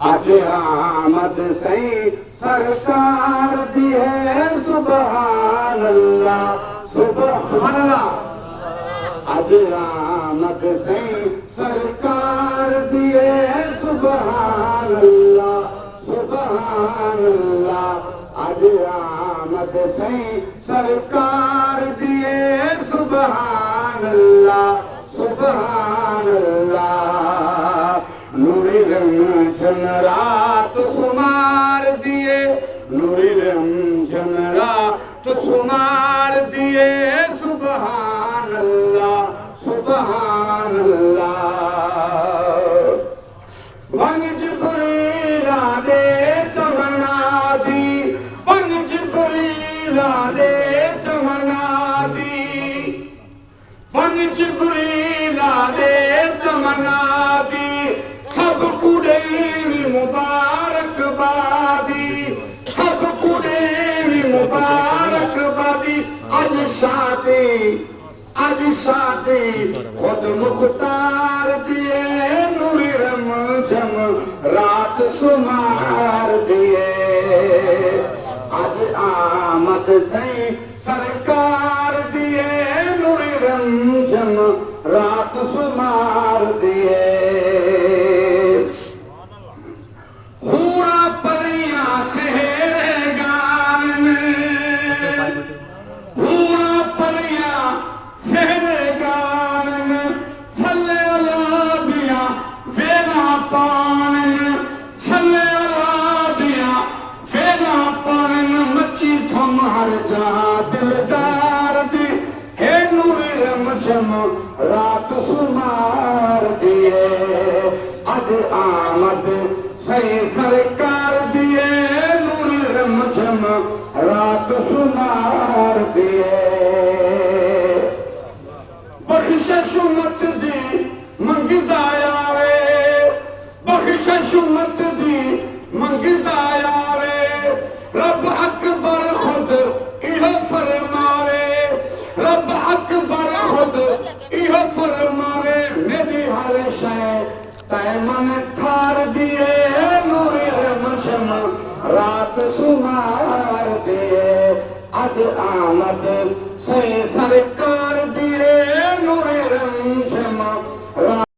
अज आमद सही सरकार दी है सुभान अल्लाह सुभान अल्लाह। अज आमद सही सरकार दी है सुभान अल्लाह सुभान अल्लाह। अज आमद सही सरकार दी है सुभान अल्लाह सुभान अल्लाह। नूरी रंजन रात सुमार दिए नूरी रंजन रात सुमार दिए सुभान अल्लाह सुभान अल्लाह। वंज बुरीला दे चमना दी वंज बुरीला दे चमना दी वंज बुरीला दे चमना दी सब कुड़े मुबारकबादी सब कुड़े मुबारकबादी। अज शादी खुद मुख्तार दिए नूरी रमझम रात सुमार दिए। अज आमद सही सरकार दिए नूरी रमझम रात सुमार दिए। हूरा परियां शहर गान में हूरा परियां शहर गान छले अला दिया वेला पान छले अला दिया वेला पान मची थम हर जा दिलदार दी हे नूरी रमझम रात सुमार दिए। अज आमद सही सरकार दिए नूरी रमझम रात सुमार दिए। बख्शिश मत दी मंगदा आवे बख्शिश मत दी मंगदा आवे। रब अकबर खुद इहो फरमावे रब अकबर खुद इहो फरमावे। मेरी हर शय तय मन ठार दिए नूरी रमझम रात सुमार दिए। अज आमद